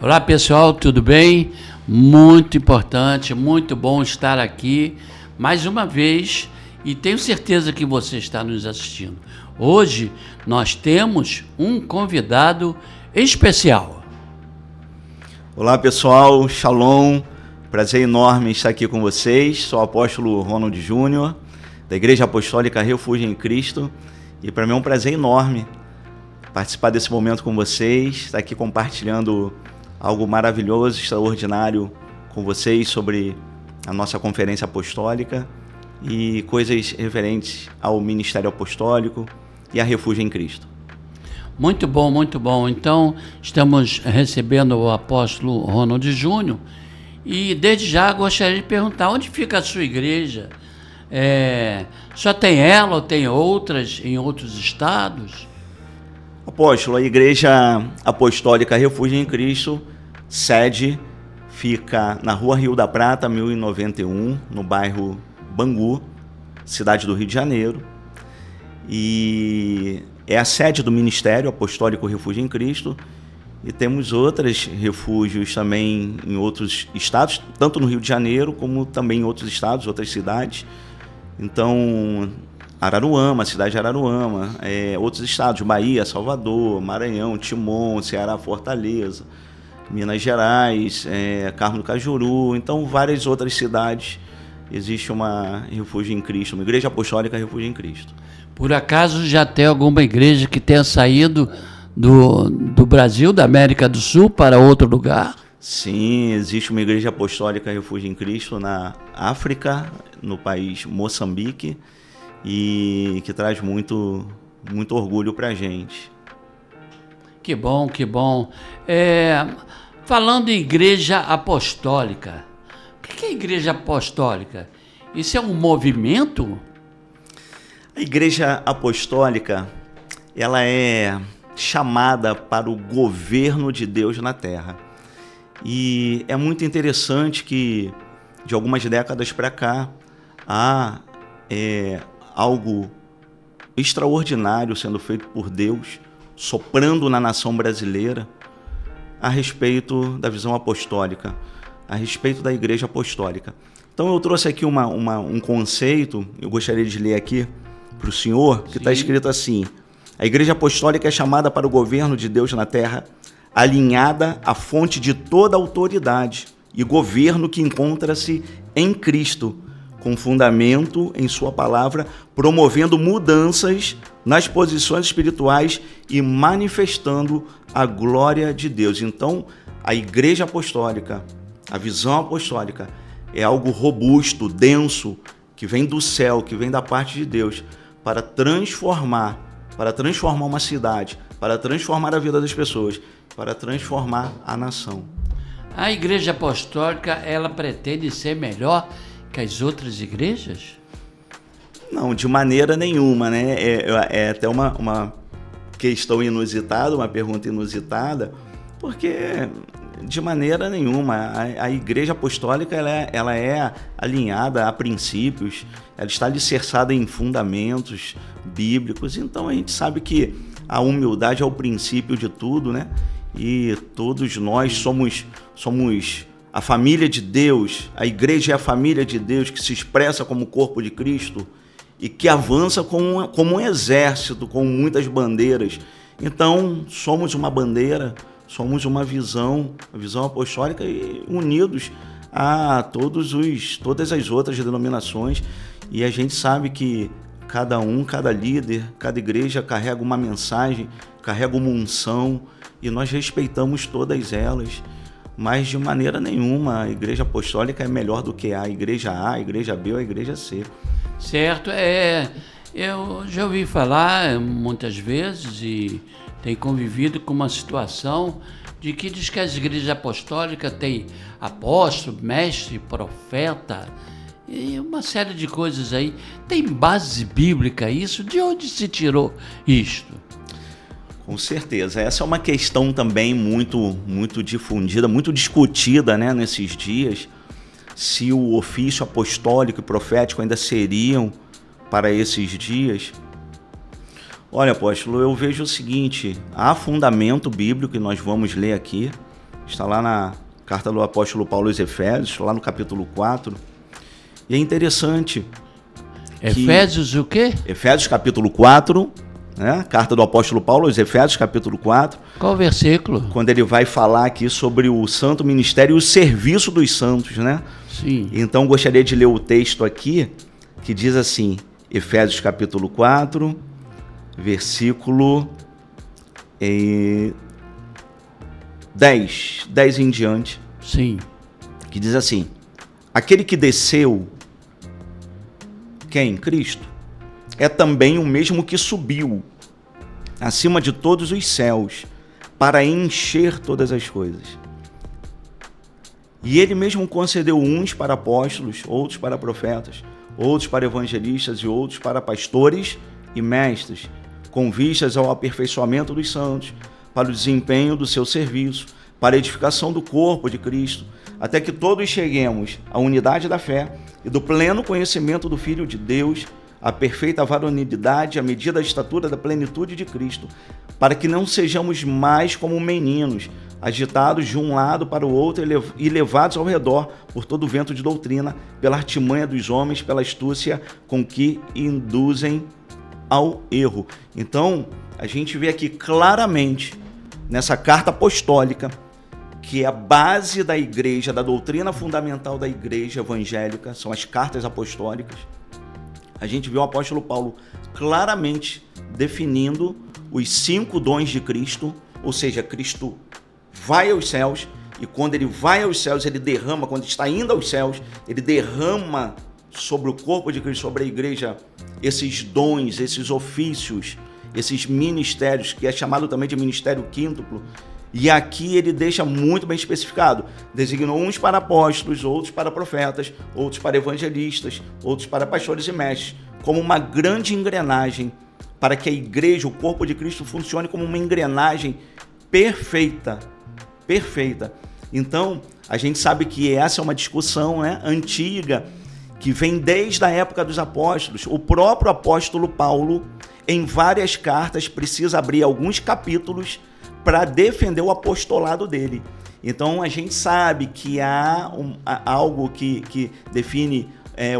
Olá pessoal, tudo bem? Muito importante, muito bom estar aqui mais uma vez e tenho certeza que você está nos assistindo. Hoje nós temos um convidado especial. Olá pessoal, Shalom, prazer enorme estar aqui com vocês. Sou o apóstolo Ronald Júnior, da Igreja Apostólica Refúgio em Cristo, e para mim é um prazer enorme participar desse momento com vocês, estar aqui compartilhando algo maravilhoso, extraordinário com vocês sobre a nossa conferência apostólica e coisas referentes ao ministério apostólico e a Refúgio em Cristo. Muito bom, muito bom. Então, estamos recebendo o apóstolo Ronald Júnior e desde já gostaria de perguntar, onde fica a sua igreja? Só tem ela ou tem outras em outros estados? Apóstolo, a Igreja Apostólica Refúgio em Cristo, sede fica na Rua Rio da Prata, 1091, no bairro Bangu, cidade do Rio de Janeiro. E é a sede do Ministério Apostólico Refúgio em Cristo. E temos outros refúgios também em outros estados, tanto no Rio de Janeiro como também em outros estados, outras cidades. Então, Araruama, cidade de Araruama, outros estados, Bahia, Salvador, Maranhão, Timon, Ceará, Fortaleza, Minas Gerais, Carmo do Cajuru, então várias outras cidades existe uma Refúgio em Cristo, uma Igreja Apostólica Refúgio em Cristo. Por acaso já tem alguma igreja que tenha saído do Brasil, da América do Sul, para outro lugar? Sim, existe uma Igreja Apostólica Refúgio em Cristo na África, no país Moçambique, e que traz muito orgulho para a gente. Que bom, que bom. Falando em igreja apostólica, o que é igreja apostólica? Isso é um movimento? A Igreja Apostólica, ela é chamada para o governo de Deus na Terra. E é muito interessante que, de algumas décadas para cá, há algo extraordinário sendo feito por Deus, soprando na nação brasileira, a respeito da visão apostólica, a respeito da Igreja Apostólica. Então eu trouxe aqui um conceito, eu gostaria de ler aqui para o senhor, que está escrito assim: a Igreja Apostólica é chamada para o governo de Deus na Terra, alinhada à fonte de toda autoridade e governo que encontra-se em Cristo, com fundamento em sua palavra, promovendo mudanças nas posições espirituais e manifestando a glória de Deus. Então, a Igreja Apostólica, a visão apostólica, é algo robusto, denso, que vem do céu, que vem da parte de Deus, para transformar uma cidade, para transformar a vida das pessoas, para transformar a nação. A Igreja Apostólica, ela pretende ser melhor que as outras igrejas? Não, de maneira nenhuma, né? É até uma questão inusitada, uma pergunta inusitada, porque de maneira nenhuma a Igreja Apostólica ela é alinhada a princípios, ela está alicerçada em fundamentos bíblicos, então a gente sabe que a humildade é o princípio de tudo, né? E todos nós somos a família de Deus, a igreja é a família de Deus que se expressa como corpo de Cristo e que avança como um exército, com muitas bandeiras. Então, somos uma bandeira, somos uma visão apostólica e unidos a todas as outras denominações. E a gente sabe que cada líder, cada igreja carrega uma mensagem, carrega uma unção, e nós respeitamos todas elas. Mas de maneira nenhuma a Igreja Apostólica é melhor do que a Igreja A, a Igreja B ou a Igreja C. Certo, eu já ouvi falar muitas vezes e tenho convivido com uma situação de que diz que as igrejas apostólicas têm apóstolo, mestre, profeta e uma série de coisas aí. Tem base bíblica isso? De onde se tirou isto? Com certeza. Essa é uma questão também muito difundida, muito discutida, né, nesses dias, se o ofício apostólico e profético ainda seriam para esses dias. Olha, apóstolo, eu vejo o seguinte: há fundamento bíblico, que nós vamos ler aqui, está lá na carta do apóstolo Paulo aos Efésios, lá no capítulo 4. E é interessante. Efésios o quê? Efésios capítulo 4, né? Carta do apóstolo Paulo aos Efésios capítulo 4. Qual o versículo? Quando ele vai falar aqui sobre o santo ministério e o serviço dos santos, né? Sim. Então gostaria de ler o texto aqui, que diz assim, Efésios capítulo 4, versículo 10 em diante. Sim. Que diz assim, aquele que desceu, quem? Cristo, é também o mesmo que subiu acima de todos os céus para encher todas as coisas. E ele mesmo concedeu uns para apóstolos, outros para profetas, outros para evangelistas e outros para pastores e mestres, com vistas ao aperfeiçoamento dos santos, para o desempenho do seu serviço, para a edificação do corpo de Cristo, até que todos cheguemos à unidade da fé e do pleno conhecimento do Filho de Deus, à perfeita varonilidade, à medida da estatura da plenitude de Cristo, para que não sejamos mais como meninos, agitados de um lado para o outro e levados ao redor por todo o vento de doutrina, pela artimanha dos homens, pela astúcia com que induzem ao erro. Então, a gente vê aqui claramente, nessa carta apostólica, que é a base da igreja, da doutrina fundamental da igreja evangélica, são as cartas apostólicas. A gente vê o apóstolo Paulo claramente definindo os 5 dons de Cristo, ou seja, Cristo vai aos céus, e quando ele vai aos céus, ele derrama, quando está indo aos céus, ele derrama sobre o corpo de Cristo, sobre a igreja, esses dons, esses ofícios, esses ministérios, que é chamado também de ministério quíntuplo. E aqui ele deixa muito bem especificado. Designou uns para apóstolos, outros para profetas, outros para evangelistas, outros para pastores e mestres, como uma grande engrenagem para que a igreja, o corpo de Cristo, funcione como uma engrenagem perfeita. Perfeita. Então, a gente sabe que essa é uma discussão, né, antiga, que vem desde a época dos apóstolos. O próprio apóstolo Paulo, em várias cartas, precisa abrir alguns capítulos para defender o apostolado dele. Então, a gente sabe que há algo que define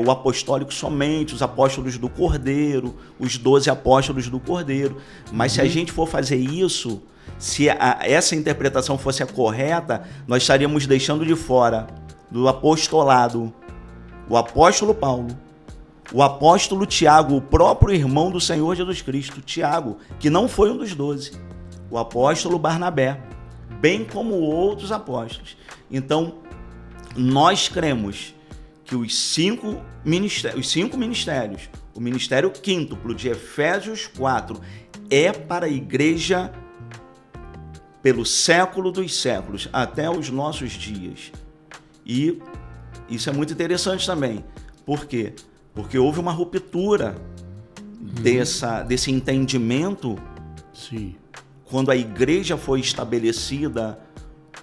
o apostólico somente, os apóstolos do Cordeiro, os 12 apóstolos do Cordeiro. Mas se a gente for fazer isso, se essa interpretação fosse a correta, nós estaríamos deixando de fora do apostolado o apóstolo Paulo, o apóstolo Tiago, o próprio irmão do Senhor Jesus Cristo, Tiago, que não foi um dos 12, o apóstolo Barnabé, bem como outros apóstolos. Então, nós cremos que os 5 ministérios, o ministério quíntuplo de Efésios 4, é para a igreja pelo século dos séculos, até os nossos dias. E isso é muito interessante também. Por quê? Porque houve uma ruptura desse entendimento. Sim. Quando a igreja foi estabelecida,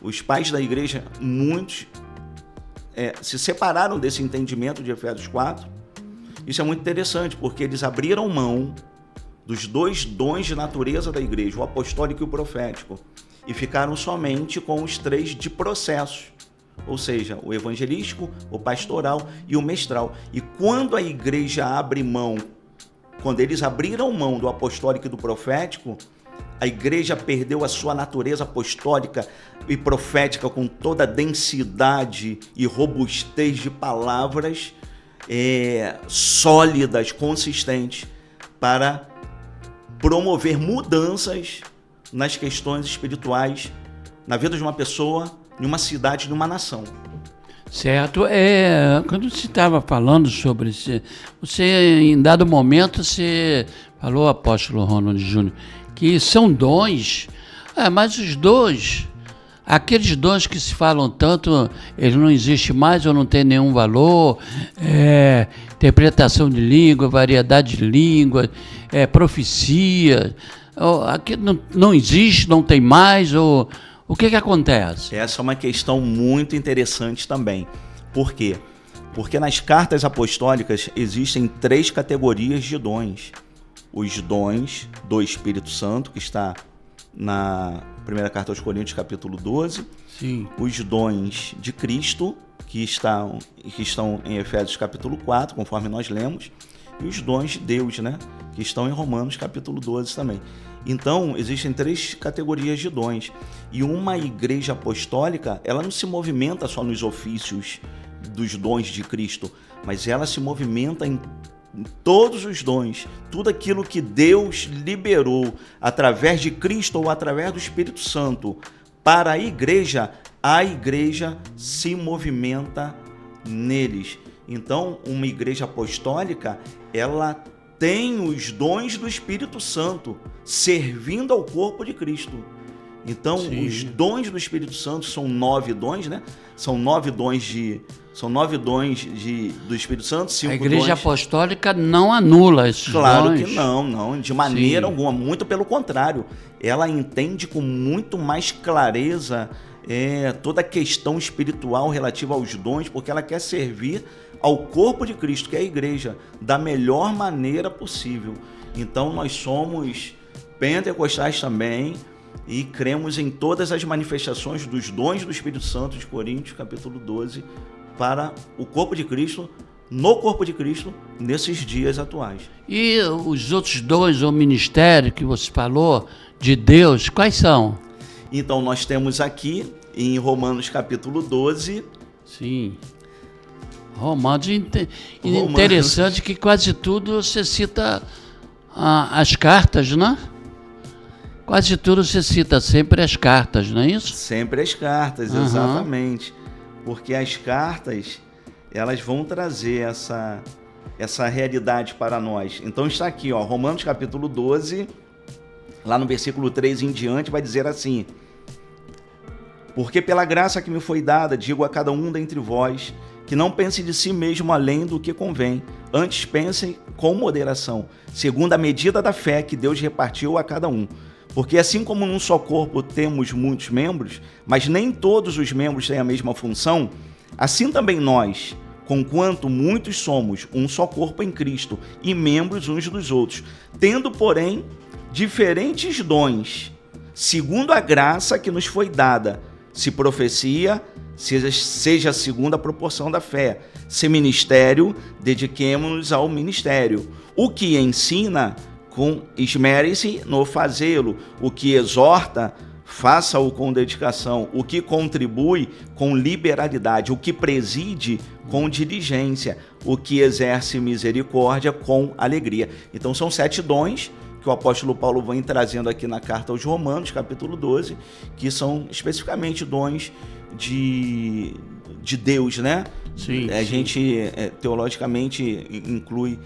os pais da igreja, muitos, se separaram desse entendimento de Efésios 4. Isso é muito interessante, porque eles abriram mão dos 2 dons de natureza da igreja, o apostólico e o profético, e ficaram somente com os 3 de processos, ou seja, o evangelístico, o pastoral e o mestral. E quando a igreja abre mão, quando eles abriram mão do apostólico e do profético, a igreja perdeu a sua natureza apostólica e profética com toda a densidade e robustez de palavras sólidas, consistentes, para promover mudanças nas questões espirituais, na vida de uma pessoa, de uma cidade, de uma nação. Certo. Quando você estava falando sobre isso, você, em dado momento, você falou, apóstolo Ronald Júnior, que são dons, mas os dons, aqueles dons que se falam tanto, eles não existem mais ou não têm nenhum valor, interpretação de língua, variedade de língua, profecia, aquilo não existe, não tem mais, ou o que acontece? Essa é uma questão muito interessante também. Por quê? Porque nas cartas apostólicas existem 3 categorias de dons. Os dons do Espírito Santo, que está na primeira carta aos Coríntios, capítulo 12. Sim. Os dons de Cristo, que estão em Efésios, capítulo 4, conforme nós lemos, e os dons de Deus, né, que estão em Romanos, capítulo 12 também. Então, existem 3 categorias de dons. E uma igreja apostólica, ela não se movimenta só nos ofícios dos dons de Cristo, mas ela se movimenta em todos os dons, tudo aquilo que Deus liberou através de Cristo ou através do Espírito Santo para a igreja se movimenta neles. Então, uma igreja apostólica, ela tem os dons do Espírito Santo servindo ao corpo de Cristo. Então, sim, os dons do Espírito Santo são 9 dons, né? São 9 dons do Espírito Santo. 5 a Igreja dons... Apostólica não anula esses claro dons. Claro que não, de maneira alguma, muito pelo contrário. Ela entende com muito mais clareza toda a questão espiritual relativa aos dons, porque ela quer servir ao corpo de Cristo, que é a igreja, da melhor maneira possível. Então, nós somos pentecostais também, e cremos em todas as manifestações dos dons do Espírito Santo de Coríntios, capítulo 12, para o corpo de Cristo, no corpo de Cristo, nesses dias atuais. E os outros dons ou ministério que você falou, de Deus, quais são? Então, nós temos aqui, em Romanos, capítulo 12... Sim. Romanos, interessante que quase tudo você cita as cartas, né? Quase tudo você cita sempre as cartas, não é isso? Sempre as cartas, exatamente. Porque as cartas, elas vão trazer essa realidade para nós. Então está aqui, ó, Romanos capítulo 12, lá no versículo 3 em diante, vai dizer assim: porque pela graça que me foi dada, digo a cada um dentre vós, que não pense de si mesmo além do que convém, antes pensem com moderação, segundo a medida da fé que Deus repartiu a cada um. Porque assim como num só corpo temos muitos membros, mas nem todos os membros têm a mesma função, assim também nós, conquanto muitos somos um só corpo em Cristo e membros uns dos outros, tendo, porém, diferentes dons, segundo a graça que nos foi dada, se profecia, seja segundo a proporção da fé, se ministério, dediquemo-nos ao ministério, o que ensina, esmere-se no fazê-lo, o que exorta, faça-o com dedicação, o que contribui com liberalidade, o que preside com diligência, o que exerce misericórdia com alegria. Então são 7 dons que o apóstolo Paulo vem trazendo aqui na carta aos Romanos, capítulo 12, que são especificamente dons de Deus, né? Sim, a gente teologicamente inclui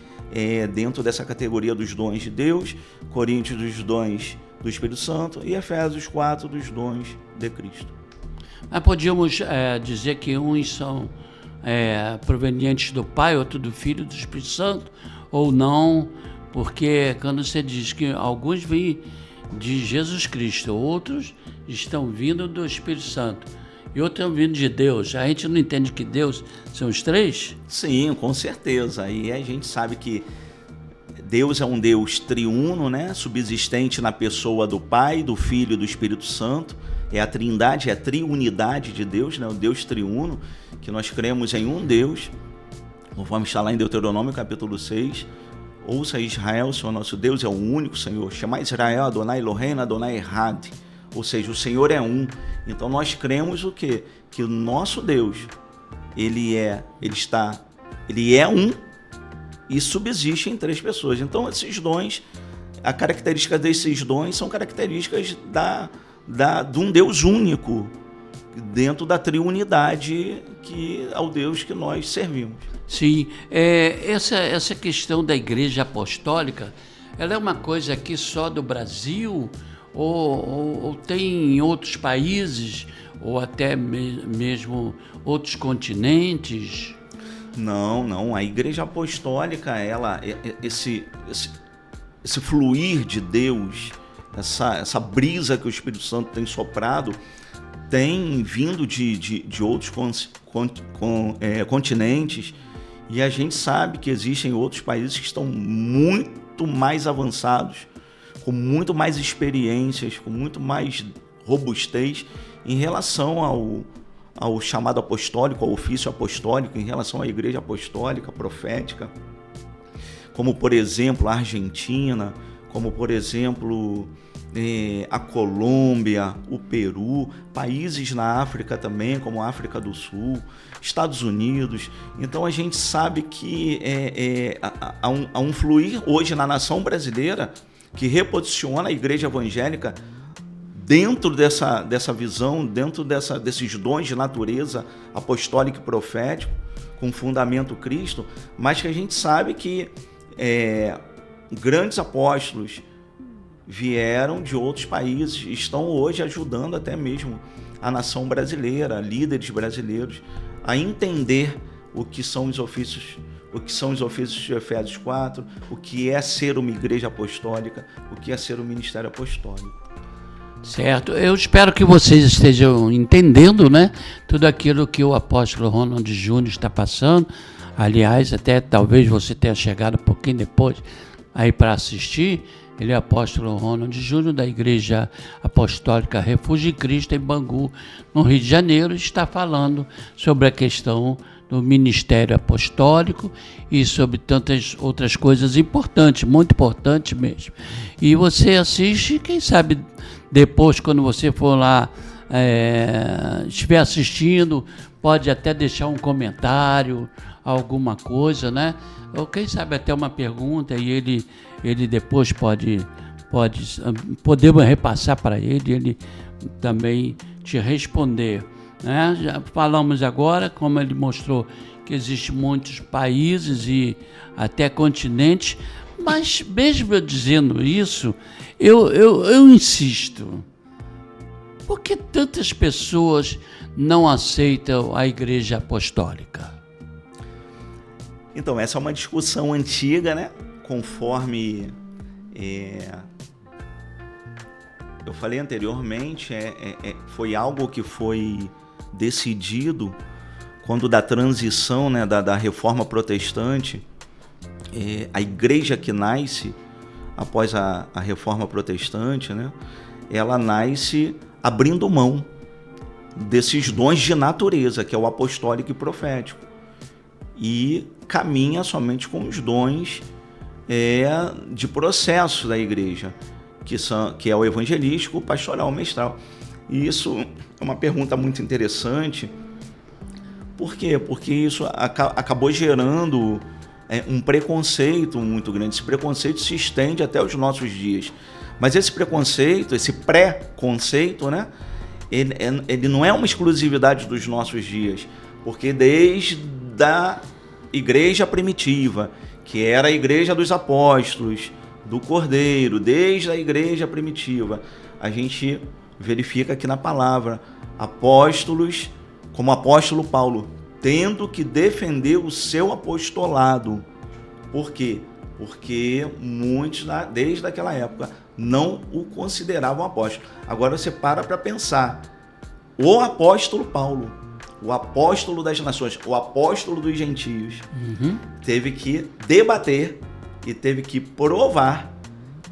dentro dessa categoria dos dons de Deus, Coríntios dos dons do Espírito Santo e Efésios 4 dos dons de Cristo. Mas podíamos dizer que uns são provenientes do Pai, outro do Filho, do Espírito Santo, ou não, porque quando você diz que alguns vêm de Jesus Cristo, outros estão vindo do Espírito Santo, e outros estão vindo de Deus. A gente não entende que Deus são os 3? Sim, com certeza. E a gente sabe que Deus é um Deus triuno, né? Subsistente na pessoa do Pai, do Filho e do Espírito Santo. É a trindade, é a triunidade de Deus, né? O Deus triuno, que nós cremos em um Deus. Conforme está lá em Deuteronômio, capítulo 6. Ouça Israel, o Senhor nosso Deus é o único Senhor. Chama Israel, Adonai Eloheinu, Adonai Echad. Ou seja, o Senhor é um. Então nós cremos o quê? Que o nosso Deus, ele é um e subsiste em 3 pessoas. Então esses dons, a característica desses dons são características de um Deus único, dentro da triunidade ao Deus que nós servimos. Sim, essa questão da Igreja Apostólica, ela é uma coisa aqui só do Brasil ou tem em outros países ou até mesmo outros continentes? Não, a Igreja Apostólica, esse fluir de Deus, essa brisa que o Espírito Santo tem soprado, tem vindo de outros continentes, e a gente sabe que existem outros países que estão muito mais avançados, com muito mais experiências, com muito mais robustez em relação ao chamado apostólico, ao ofício apostólico, em relação à igreja apostólica, profética, como, por exemplo, a Argentina, como, por exemplo, a Colômbia, o Peru, países na África também, como a África do Sul, Estados Unidos. Então a gente sabe que há um fluir hoje na nação brasileira que reposiciona a igreja evangélica dentro dessa visão, dentro desses dons de natureza apostólico e profético, com fundamento Cristo, mas que a gente sabe que grandes apóstolos vieram de outros países, estão hoje ajudando até mesmo a nação brasileira, líderes brasileiros, a entender o que são os ofícios de Efésios 4, o que é ser uma igreja apostólica, o que é ser um ministério apostólico. Certo, eu espero que vocês estejam entendendo, né, tudo aquilo que o apóstolo Ronald Júnior está passando. Aliás, até talvez você tenha chegado um pouquinho depois aí para assistir. Ele é apóstolo Ronald Júnior, da Igreja Apostólica Refúgio em Cristo, em Bangu, no Rio de Janeiro, está falando sobre a questão do ministério apostólico e sobre tantas outras coisas importantes, muito importantes mesmo. E você assiste, quem sabe depois, quando você for lá, estiver assistindo, pode até deixar um comentário, alguma coisa, né? Ou quem sabe até uma pergunta, e ele depois podemos repassar para ele também te responder, né? Já falamos agora, como ele mostrou, que existem muitos países e até continentes, mas mesmo eu dizendo isso, eu insisto, por que tantas pessoas não aceitam a igreja apostólica? Então, essa é uma discussão antiga, né? Conforme eu falei anteriormente, foi algo que foi decidido quando da transição, né, da reforma protestante, a igreja que nasce após a reforma protestante, né, ela nasce abrindo mão desses dons de natureza, que é o apostólico e profético, e caminha somente com os dons de processo da igreja, que é o evangelístico, o pastoral, o mestral. E isso é uma pergunta muito interessante. Por quê? Porque isso acabou gerando um preconceito muito grande. Esse preconceito se estende até os nossos dias. Mas esse preconceito, esse pré-conceito, né, ele não é uma exclusividade dos nossos dias, porque desde a igreja primitiva, que era a igreja dos apóstolos, do Cordeiro, desde a igreja primitiva, a gente verifica aqui na palavra apóstolos, como o apóstolo Paulo, tendo que defender o seu apostolado. Por quê? Porque muitos, desde aquela época, não o consideravam apóstolo. Agora você para pensar. O apóstolo Paulo, o apóstolo das nações, o apóstolo dos gentios, teve que debater e teve que provar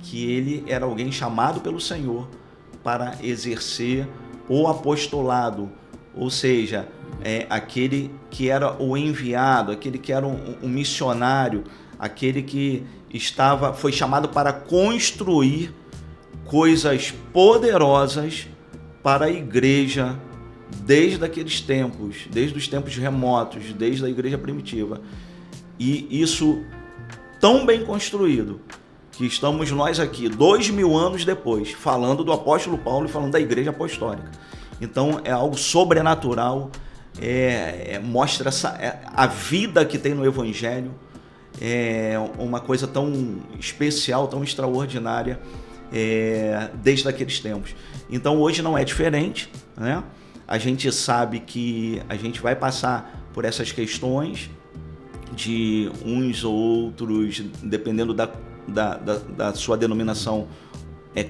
que ele era alguém chamado pelo Senhor para exercer o apostolado, ou seja, aquele que era o enviado, aquele que era um missionário, aquele que foi chamado para construir coisas poderosas para a igreja desde aqueles tempos, desde os tempos remotos, desde a igreja primitiva. E isso tão bem construído que estamos nós aqui, 2000 anos depois, falando do apóstolo Paulo e falando da igreja apostólica. Então é algo sobrenatural, mostra a vida que tem no evangelho, é uma coisa tão especial, tão extraordinária, desde aqueles tempos. Então hoje não é diferente, né? A gente sabe que a gente vai passar por essas questões de uns ou outros, dependendo da sua denominação,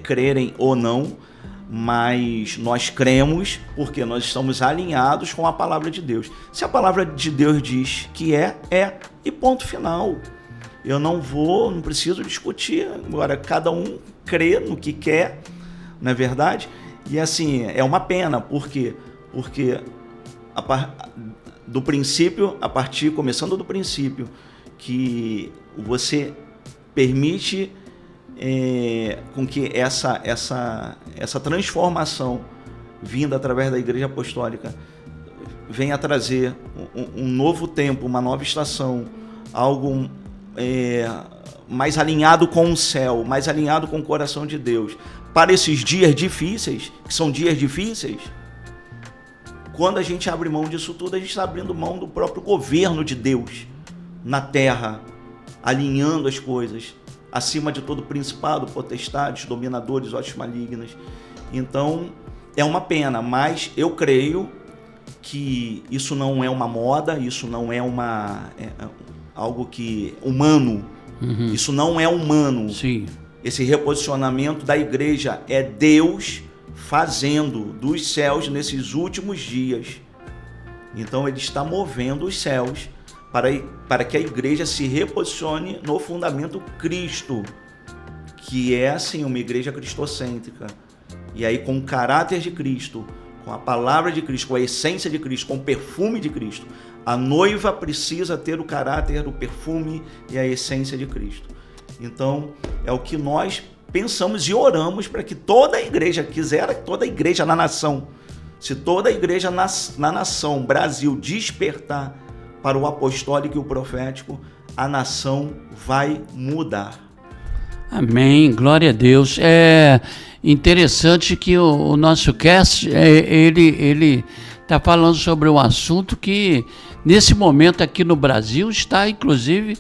crerem ou não, mas nós cremos porque nós estamos alinhados com a palavra de Deus. Se a palavra de Deus diz que é, e ponto final. Eu não preciso discutir. Agora, cada um crê no que quer, não é verdade? E assim, é uma pena, porque do princípio, começando do princípio, que você permite com que essa transformação vinda através da Igreja Apostólica venha trazer um novo tempo, uma nova estação, algo mais alinhado com o céu, mais alinhado com o coração de Deus. Para esses dias difíceis, que são dias difíceis, quando a gente abre mão disso tudo, a gente está abrindo mão do próprio governo de Deus na terra, alinhando as coisas, acima de todo principado, potestades, dominadores, hostes malignas. Então, é uma pena, mas eu creio que isso não é uma moda, isso não é algo que humano, isso não é humano. Sim. Esse reposicionamento da igreja é Deus fazendo dos céus nesses últimos dias. Então ele está movendo os céus para que a igreja se reposicione no fundamento Cristo, que é assim uma igreja cristocêntrica. E aí com o caráter de Cristo, com a palavra de Cristo, com a essência de Cristo, com o perfume de Cristo. A noiva precisa ter o caráter, o perfume e a essência de Cristo. Então, é o que nós pensamos e oramos para que toda a igreja, toda a igreja na nação, se toda a igreja na nação, Brasil, despertar para o apostólico e o profético, a nação vai mudar. Amém, glória a Deus. É interessante que o nosso cast, ele está falando sobre um assunto que, nesse momento aqui no Brasil, está, inclusive,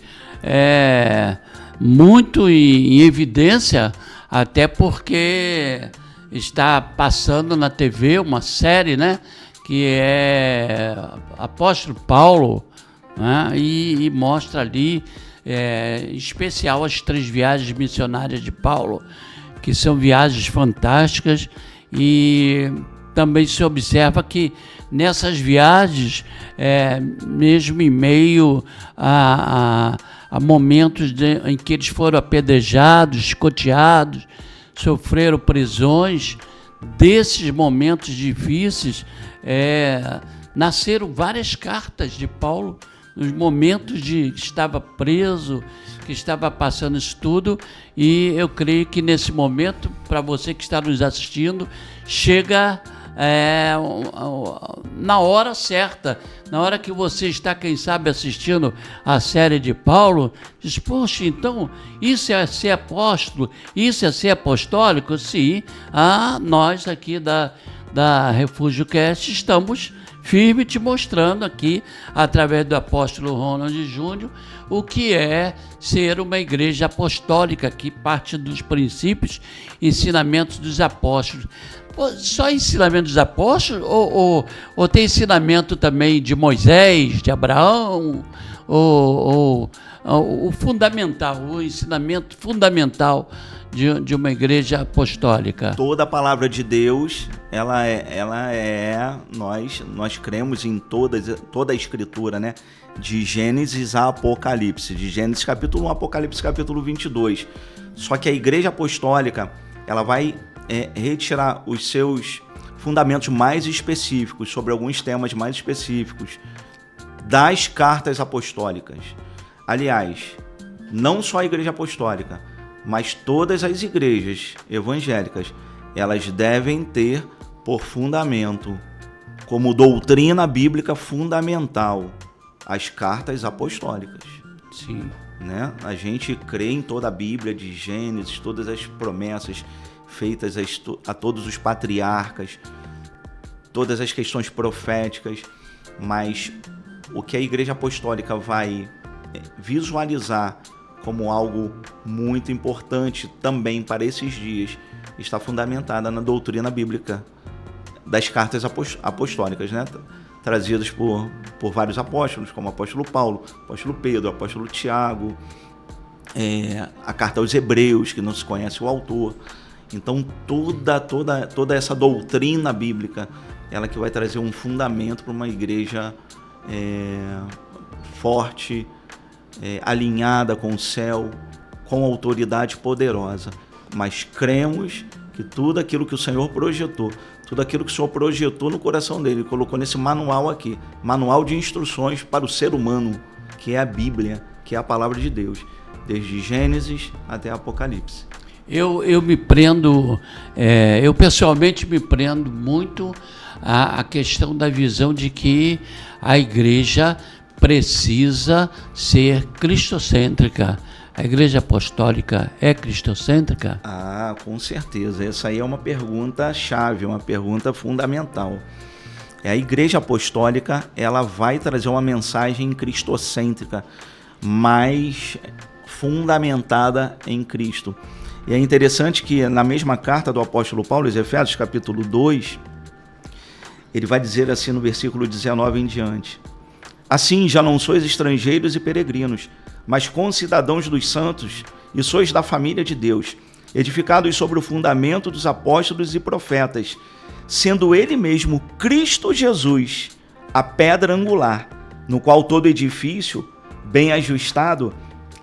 muito em evidência, até porque está passando na TV uma série, né, que é Apóstolo Paulo, né, e mostra ali, em especial, as 3 viagens missionárias de Paulo, que são viagens fantásticas, e também se observa que nessas viagens, mesmo em meio a momentos em que eles foram apedrejados, escoteados, sofreram prisões, desses momentos difíceis, nasceram várias cartas de Paulo, nos momentos que estava preso, que estava passando isso tudo, e eu creio que nesse momento, para você que está nos assistindo, chega na hora certa, na hora que você está, quem sabe, assistindo a série de Paulo, diz, poxa, então isso é ser apóstolo, isso é ser apostólico? Sim, nós aqui da Refúgio Cast estamos firme te mostrando aqui, através do apóstolo Ronald Júnior, o que é ser uma igreja apostólica, que parte dos princípios, ensinamentos dos apóstolos. Só ensinamento dos apóstolos ou tem ensinamento também de Moisés, de Abraão, o fundamental, o ensinamento fundamental de uma igreja apostólica? Toda a palavra de Deus, nós cremos em toda a escritura, né? De Gênesis a Apocalipse, de Gênesis capítulo 1 Apocalipse capítulo 22. Só que a igreja apostólica, ela vai retirar os seus fundamentos mais específicos, sobre alguns temas mais específicos, das cartas apostólicas. Aliás, não só a igreja apostólica, mas todas as igrejas evangélicas, elas devem ter por fundamento, como doutrina bíblica fundamental, as cartas apostólicas. Sim. Né? A gente crê em toda a Bíblia, de Gênesis, todas as promessas feitas a todos os patriarcas, todas as questões proféticas, mas o que a igreja apostólica vai visualizar como algo muito importante também para esses dias está fundamentada na doutrina bíblica das cartas apostólicas, né? Trazidas por vários apóstolos, como o apóstolo Paulo, o apóstolo Pedro, o apóstolo Tiago, a carta aos Hebreus, que não se conhece o autor. Então toda essa doutrina bíblica, ela que vai trazer um fundamento para uma igreja forte, alinhada com o céu, com autoridade poderosa. Mas cremos que tudo aquilo que o Senhor projetou, tudo aquilo que o Senhor projetou no coração dele, ele colocou nesse manual aqui, manual de instruções para o ser humano, que é a Bíblia, que é a palavra de Deus, desde Gênesis até Apocalipse. Eu me prendo, eu pessoalmente me prendo muito à questão da visão de que a igreja precisa ser cristocêntrica. A igreja apostólica é cristocêntrica? Ah, com certeza. Essa aí é uma pergunta chave, uma pergunta fundamental. A igreja apostólica, ela vai trazer uma mensagem cristocêntrica, mais fundamentada em Cristo. E é interessante que na mesma carta do apóstolo Paulo, aos Efésios, capítulo 2, ele vai dizer assim no versículo 19 em diante: assim já não sois estrangeiros e peregrinos, mas concidadãos dos santos, e sois da família de Deus, edificados sobre o fundamento dos apóstolos e profetas, sendo ele mesmo Cristo Jesus, a pedra angular, no qual todo edifício, bem ajustado,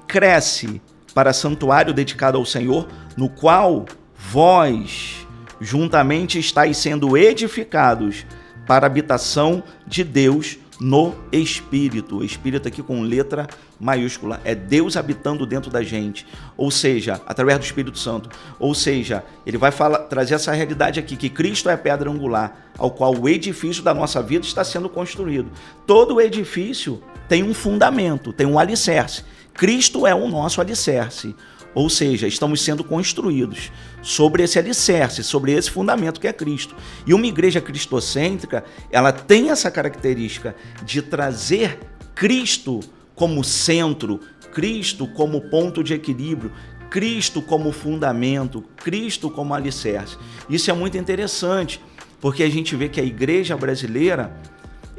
cresce para santuário dedicado ao Senhor, no qual vós juntamente estáis sendo edificados para a habitação de Deus no Espírito. O Espírito aqui com letra maiúscula, é Deus habitando dentro da gente, ou seja, através do Espírito Santo. Ou seja, ele vai trazer essa realidade aqui, que Cristo é a pedra angular, ao qual o edifício da nossa vida está sendo construído. Todo edifício tem um fundamento, tem um alicerce. Cristo é o nosso alicerce, ou seja, estamos sendo construídos sobre esse alicerce, sobre esse fundamento que é Cristo. E uma igreja cristocêntrica, ela tem essa característica de trazer Cristo como centro, Cristo como ponto de equilíbrio, Cristo como fundamento, Cristo como alicerce. Isso é muito interessante, porque a gente vê que a igreja brasileira,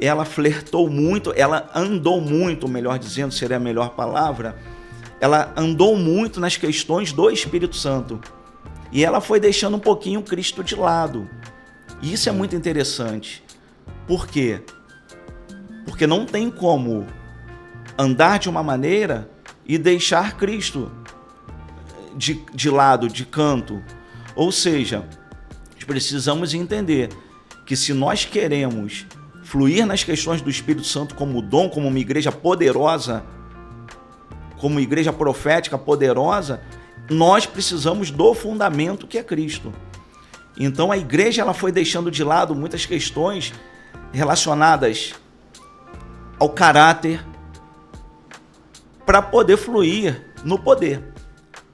ela flertou muito, ela andou muito, melhor dizendo, seria a melhor palavra, ela andou muito nas questões do Espírito Santo. E ela foi deixando um pouquinho Cristo de lado. E isso é muito interessante. Por quê? Porque não tem como andar de uma maneira e deixar Cristo de lado, de canto. Ou seja, precisamos entender que se nós queremos fluir nas questões do Espírito Santo como dom, como uma igreja poderosa, como uma igreja profética poderosa, nós precisamos do fundamento que é Cristo. Então a igreja ela foi deixando de lado muitas questões relacionadas ao caráter para poder fluir no poder.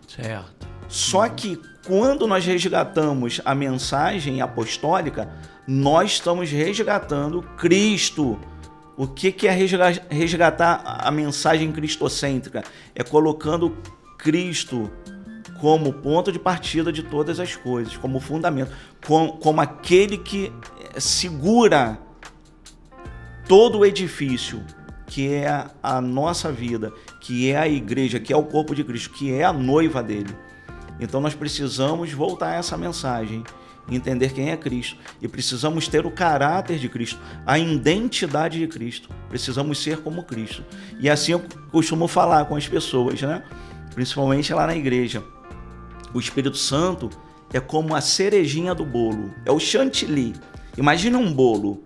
Certo. Só que quando nós resgatamos a mensagem apostólica, nós estamos resgatando Cristo. O que é resgatar a mensagem cristocêntrica? É colocando Cristo como ponto de partida de todas as coisas, como fundamento, como aquele que segura todo o edifício, que é a nossa vida, que é a igreja, que é o corpo de Cristo, que é a noiva dele. Então nós precisamos voltar a essa mensagem, entender quem é Cristo, e precisamos ter o caráter de Cristo, a identidade de Cristo. Precisamos ser como Cristo. E assim eu costumo falar com as pessoas, né? Principalmente lá na igreja. O Espírito Santo é como a cerejinha do bolo, é o chantilly. Imagina um bolo.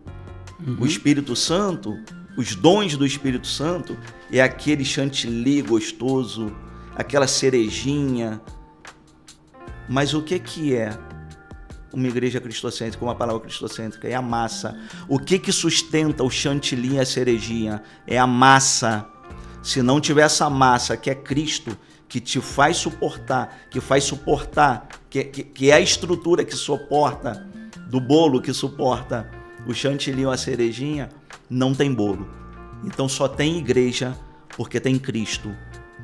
O Espírito Santo, os dons do Espírito Santo é aquele chantilly gostoso, aquela cerejinha. Mas o que é uma igreja cristocêntrica, uma palavra cristocêntrica? É a massa. O que sustenta o chantilly e a cerejinha? É a massa. Se não tiver essa massa, que é Cristo, que te faz suportar, que é a estrutura que suporta do bolo, que suporta o chantilly ou a cerejinha, não tem bolo. Então só tem igreja porque tem Cristo.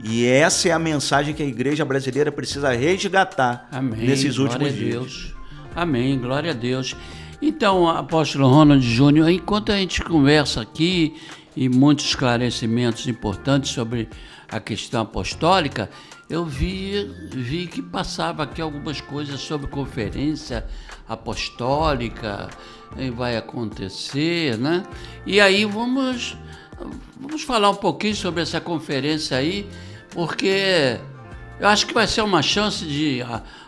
E essa é a mensagem que a igreja brasileira precisa resgatar. Amém. Nesses últimos Glória a Deus. dias. Amém, glória a Deus. Então, apóstolo Ronald Júnior, enquanto a gente conversa aqui e muitos esclarecimentos importantes sobre a questão apostólica, eu vi que passava aqui algumas coisas sobre conferência apostólica, vai acontecer, né? E aí vamos falar um pouquinho sobre essa conferência aí, porque Eu acho que vai ser uma chance de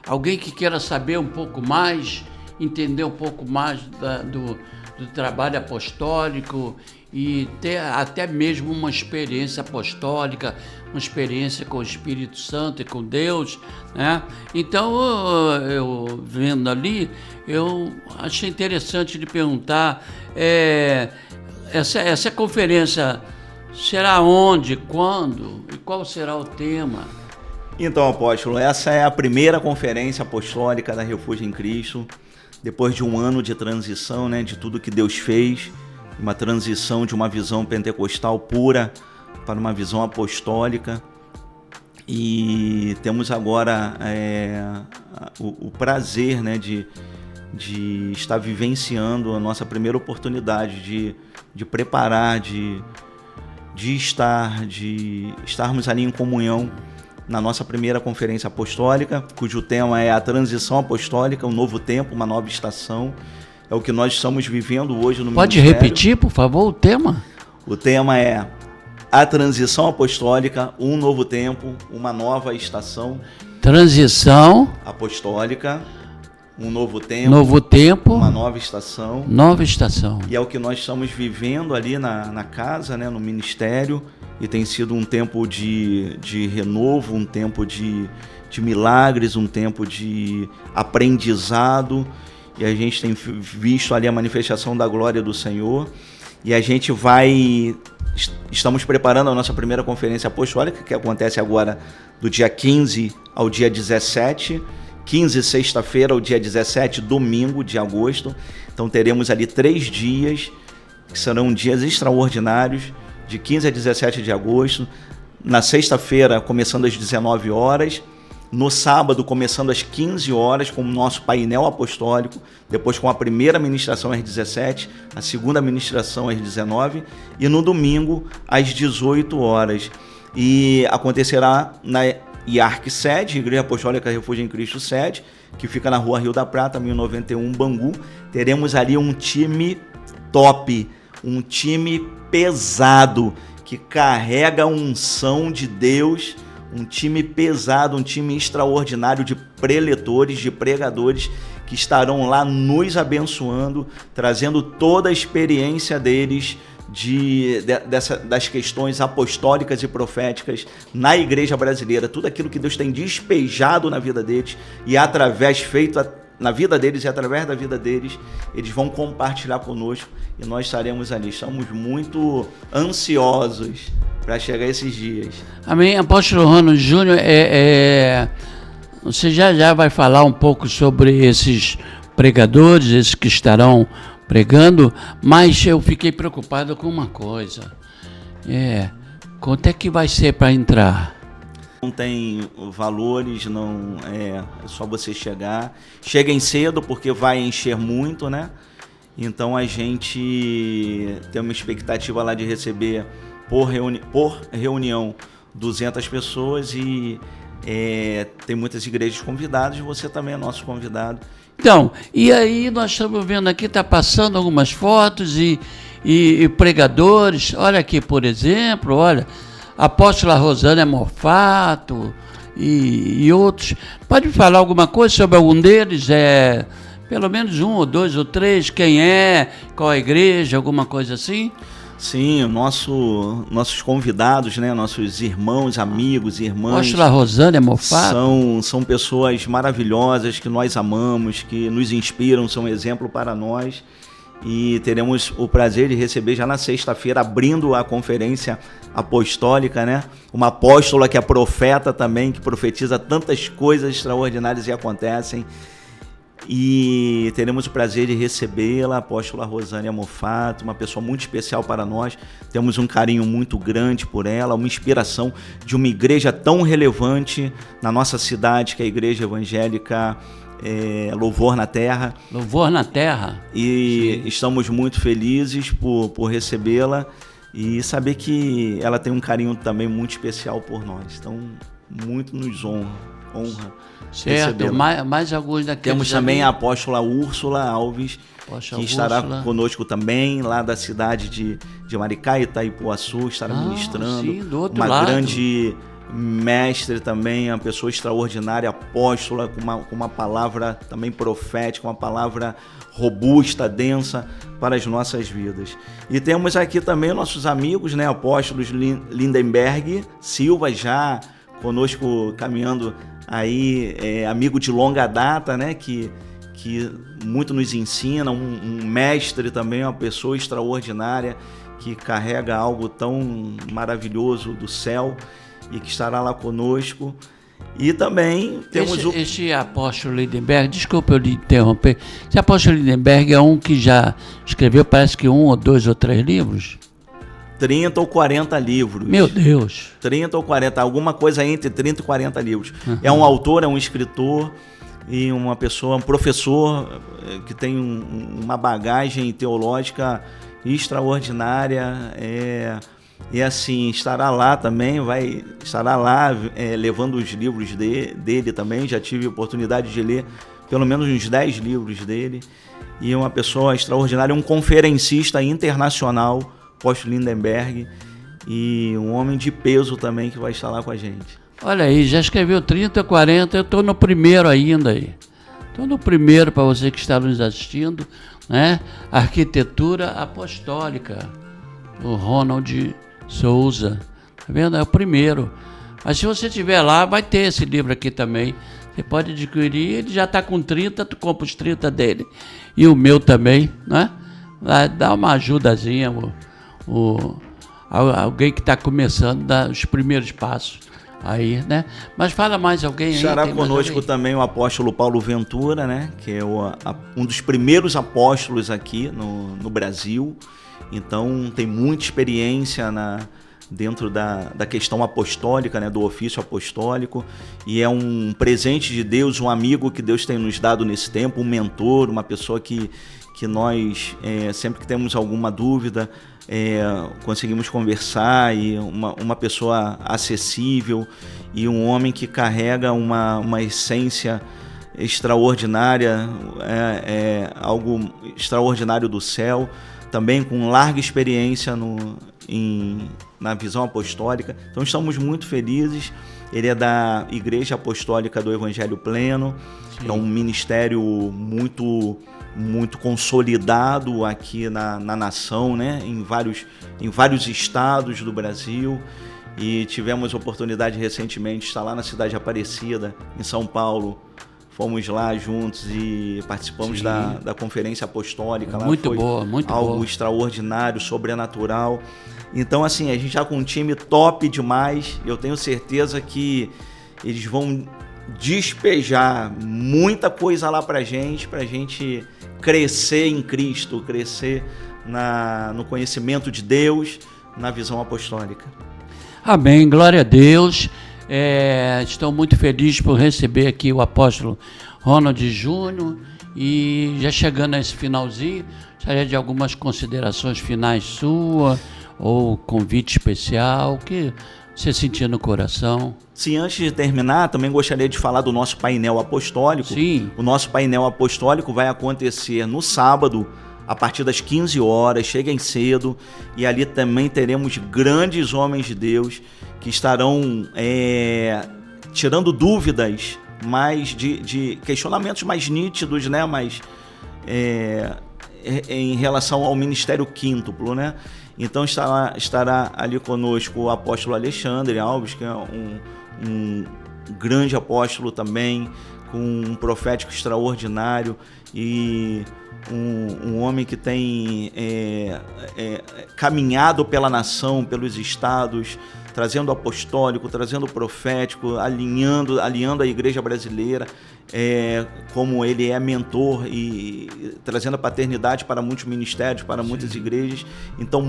alguém que queira saber um pouco mais, entender um pouco mais do trabalho apostólico e ter até mesmo uma experiência apostólica, uma experiência com o Espírito Santo e com Deus, né? Então, eu vendo ali, eu achei interessante lhe perguntar, essa conferência será onde, quando e qual será o tema? Então, apóstolo, essa é a primeira conferência apostólica da Refúgio em Cristo, depois de um ano de transição, né, de tudo que Deus fez, uma transição de uma visão pentecostal pura para uma visão apostólica. E temos agora o prazer, né, de estar vivenciando a nossa primeira oportunidade de preparar, de estarmos ali em comunhão na nossa primeira conferência apostólica, cujo tema é a transição apostólica, um novo tempo, uma nova estação. É o que nós estamos vivendo hoje no Pode ministério. repetir, por favor, o tema? O tema é a transição apostólica, um novo tempo, uma nova estação. Transição apostólica, um novo tempo, uma nova estação. Nova estação. E é o que nós estamos vivendo ali na casa, né, no ministério. E tem sido um tempo de renovo, um tempo de milagres, um tempo de aprendizado. E a gente tem visto ali a manifestação da glória do Senhor. E a gente estamos preparando a nossa primeira conferência apostólica, que acontece agora do dia 15 ao dia 17. 15, sexta-feira, ao dia 17, domingo de agosto. Então teremos ali 3 dias, que serão dias extraordinários, de 15 a 17 de agosto. Na sexta-feira, começando às 19 horas. No sábado, começando às 15 horas, com o nosso painel apostólico. Depois com a primeira ministração às 17, a segunda ministração às 19. E no domingo, às 18 horas. E acontecerá na IARC Sede, Igreja Apostólica Refúgio em Cristo Sede, que fica na Rua Rio da Prata, 1091, Bangu. Teremos ali um time top, um time pesado, que carrega a unção de Deus, um time pesado, um time extraordinário de preletores, de pregadores, que estarão lá nos abençoando, trazendo toda a experiência deles das questões apostólicas e proféticas na igreja brasileira, tudo aquilo que Deus tem despejado na vida deles e na vida deles e através da vida deles, eles vão compartilhar conosco e nós estaremos ali. Estamos muito ansiosos para chegar esses dias. Amém. Apóstolo Rano Júnior, você já vai falar um pouco sobre esses pregadores, esses que estarão pregando, mas eu fiquei preocupado com uma coisa. Quanto é que vai ser para entrar? Não tem valores, não é só você chegar. Cheguem cedo, porque vai encher muito, né? Então a gente tem uma expectativa lá de receber por reunião 200 pessoas e tem muitas igrejas convidadas, você também é nosso convidado. Então, e aí nós estamos vendo aqui, está passando algumas fotos e pregadores. Olha aqui, por exemplo, olha, a apóstola Rosânia Mofato e outros. Pode falar alguma coisa sobre algum deles? Pelo menos 1 ou 2 ou 3, quem é, qual a igreja, alguma coisa assim? Sim, nossos convidados, né, nossos irmãos, amigos, irmãs. Apóstola Rosânia Mofato. São pessoas maravilhosas que nós amamos, que nos inspiram, são exemplo para nós. E teremos o prazer de receber já na sexta-feira, abrindo a conferência apostólica, né? Uma apóstola que é profeta também, que profetiza tantas coisas extraordinárias e acontecem. E teremos o prazer de recebê-la, a apóstola Rosânia Mofato, uma pessoa muito especial para nós. Temos um carinho muito grande por ela, uma inspiração de uma igreja tão relevante na nossa cidade, que é a Igreja Evangélica Louvor na Terra. Louvor na Terra. E sim, estamos muito felizes por recebê-la e saber que ela tem um carinho também muito especial por nós. Então, muito nos honra. Certo, mais alguns daqueles. Temos também a apóstola Úrsula Alves, que estará conosco também, lá da cidade de Maricá, Itaipuaçu, estará ministrando. Sim, do outro uma lado. grande mestre também, uma pessoa extraordinária, apóstola, com uma palavra também profética, uma palavra robusta, densa para as nossas vidas. E temos aqui também nossos amigos, né, apóstolos Lindenberg Silva, já conosco caminhando aí, amigo de longa data, né, que muito nos ensina, um mestre também, uma pessoa extraordinária, que carrega algo tão maravilhoso do céu e que estará lá conosco. E também temos Este apóstolo Lindenberg, desculpa eu lhe interromper, esse apóstolo Lindenberg é um que já escreveu, parece que 1 ou 2 ou 3 livros? 30 ou 40 livros. Meu Deus! 30 ou 40, alguma coisa entre 30 e 40 livros. Uhum. É um autor, é um escritor e uma pessoa, um professor que tem uma bagagem teológica extraordinária, e assim, estará lá também, estará lá levando os livros dele também. Já tive a oportunidade de ler pelo menos uns 10 livros dele, e uma pessoa extraordinária, um conferencista internacional, apóstolo Lindenberg, e um homem de peso também que vai estar lá com a gente. Olha aí, já escreveu 30, 40, eu estou no primeiro ainda aí. Estou no primeiro para você que está nos assistindo, né? Arquitetura Apostólica, o Ronald Souza, tá vendo? É o primeiro. Mas se você estiver lá, vai ter esse livro aqui também. Você pode adquirir, ele já está com 30, tu compra os 30 dele. E o meu também, né? Vai dar uma ajudazinha, alguém que está começando, dar os primeiros passos aí, né? Mas fala mais alguém aí. Estará conosco também o apóstolo Paulo Ventura, né? Que é um dos primeiros apóstolos aqui no Brasil. Então tem muita experiência dentro da questão apostólica, né? Do ofício apostólico, e é um presente de Deus, um amigo que Deus tem nos dado nesse tempo, um mentor, uma pessoa que nós, sempre que temos alguma dúvida, conseguimos conversar, e uma pessoa acessível, e um homem que carrega uma essência extraordinária, algo extraordinário do céu, também com larga experiência na visão apostólica. Então estamos muito felizes. Ele é da Igreja Apostólica do Evangelho Pleno. Sim. É um ministério muito consolidado aqui na nação, né? Em vários estados do Brasil. E tivemos a oportunidade recentemente de estar lá na cidade de Aparecida, em São Paulo. Fomos lá juntos e participamos da conferência apostólica. Muito lá foi boa, muito algo boa. Extraordinário, sobrenatural. Então, assim, a gente já com um time top demais. Eu tenho certeza que eles vão despejar muita coisa lá pra gente crescer em Cristo, crescer no conhecimento de Deus, na visão apostólica. Amém, glória a Deus. Estou muito feliz por receber aqui o apóstolo Ronald Júnior, e já chegando a esse finalzinho, gostaria de algumas considerações finais sua, ou convite especial, o que você sentir no coração. Sim, antes de terminar, também gostaria de falar do nosso painel apostólico. Sim. O nosso painel apostólico vai acontecer no sábado, a partir das 15 horas, cheguem cedo, e ali também teremos grandes homens de Deus que estarão tirando dúvidas mais de questionamentos mais nítidos, né? Mas em relação ao ministério quíntuplo, né? Então estará ali conosco o apóstolo Alexandre Alves, que é um grande apóstolo também, com um profético extraordinário, e um homem que tem caminhado pela nação, pelos estados, trazendo apostólico, trazendo profético, alinhando a igreja brasileira, como ele é mentor e trazendo a paternidade para muitos ministérios, para muitas igrejas. Então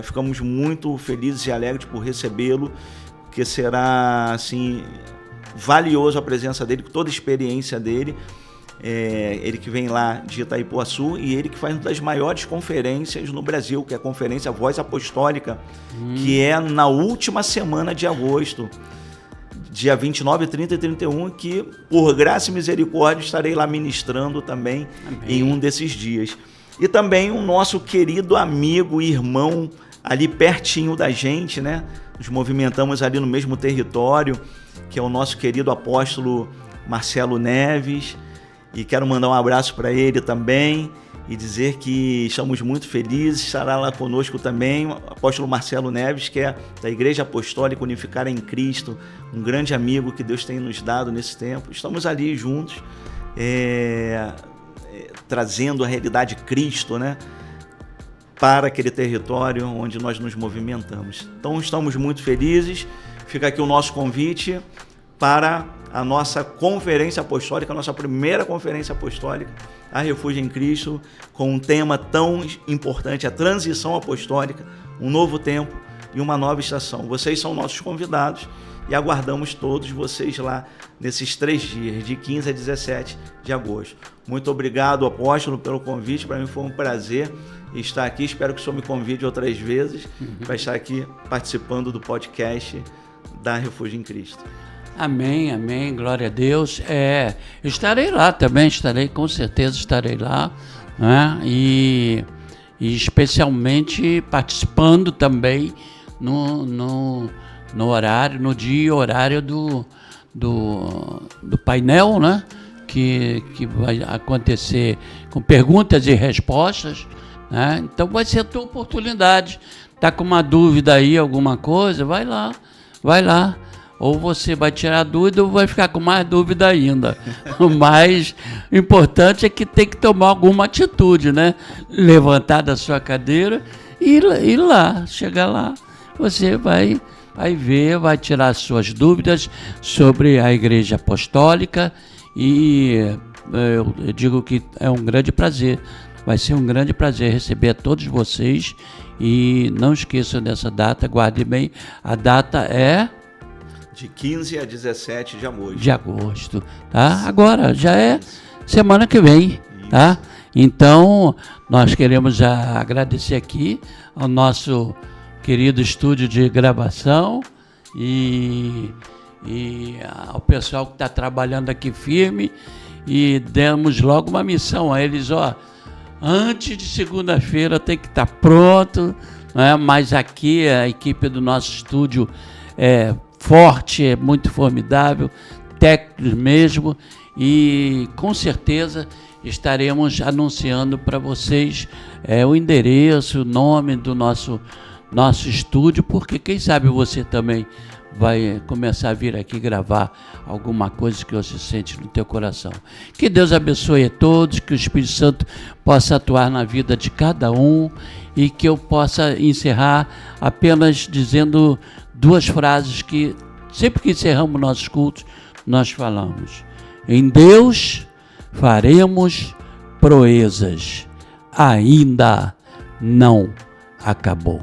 ficamos muito felizes e alegres por recebê-lo, que será assim valioso a presença dele, toda a experiência dele. Ele que vem lá de Itaipuaçu, e ele que faz uma das maiores conferências no Brasil, que é a Conferência Voz Apostólica, que é na última semana de agosto, dia 29, 30 e 31, que por graça e misericórdia estarei lá ministrando também. Amém. Em um desses dias. E também o nosso querido amigo e irmão ali pertinho da gente, né? nos movimentamos ali no mesmo território, que é o nosso querido apóstolo Marcelo Neves, e quero mandar um abraço para ele também e dizer que estamos muito felizes. Estará lá conosco também o apóstolo Marcelo Neves, que é da Igreja Apostólica Unificada em Cristo, um grande amigo que Deus tem nos dado nesse tempo. Estamos ali juntos, trazendo a realidade de Cristo, né, para aquele território onde nós nos movimentamos. Então estamos muito felizes. Fica aqui o nosso convite para a nossa conferência apostólica, a nossa primeira conferência apostólica, a Refúgio em Cristo, com um tema tão importante, a transição apostólica, um novo tempo e uma nova estação. Vocês são nossos convidados e aguardamos todos vocês lá nesses 3 dias, de 15 a 17 de agosto. Muito obrigado, apóstolo, pelo convite. Para mim foi um prazer estar aqui. Espero que o senhor me convide outras vezes para estar aqui participando do podcast da Refúgio em Cristo. Amém, amém, glória a Deus. Estarei lá também, com certeza estarei lá, né? E especialmente participando também no horário, no dia e horário do painel, né? Que vai acontecer com perguntas e respostas, né? Então vai ser a tua oportunidade. Tá com uma dúvida aí, alguma coisa, vai lá. Ou você vai tirar dúvida ou vai ficar com mais dúvida ainda. O mais importante é que tem que tomar alguma atitude, né? Levantar da sua cadeira e ir lá, chegar lá. Você vai ver, vai tirar as suas dúvidas sobre a Igreja Apostólica e eu digo que é um grande prazer. Vai ser um grande prazer receber a todos vocês e não esqueçam dessa data, guardem bem, a data é... de 15 a 17 de agosto. De agosto, tá? Agora, já é semana que vem, tá? Então, nós queremos agradecer aqui ao nosso querido estúdio de gravação e ao pessoal que está trabalhando aqui firme, e demos logo uma missão a eles, antes de segunda-feira tem que estar pronto, né? Mas aqui a equipe do nosso estúdio é forte, é muito formidável, técnicos mesmo, e com certeza estaremos anunciando para vocês o endereço, o nome do nosso estúdio, porque quem sabe você também vai começar a vir aqui gravar alguma coisa que você sente no teu coração. Que Deus abençoe a todos, que o Espírito Santo possa atuar na vida de cada um e que eu possa encerrar apenas dizendo 2 frases que sempre que encerramos nossos cultos, nós falamos. Em Deus faremos proezas, ainda não acabou.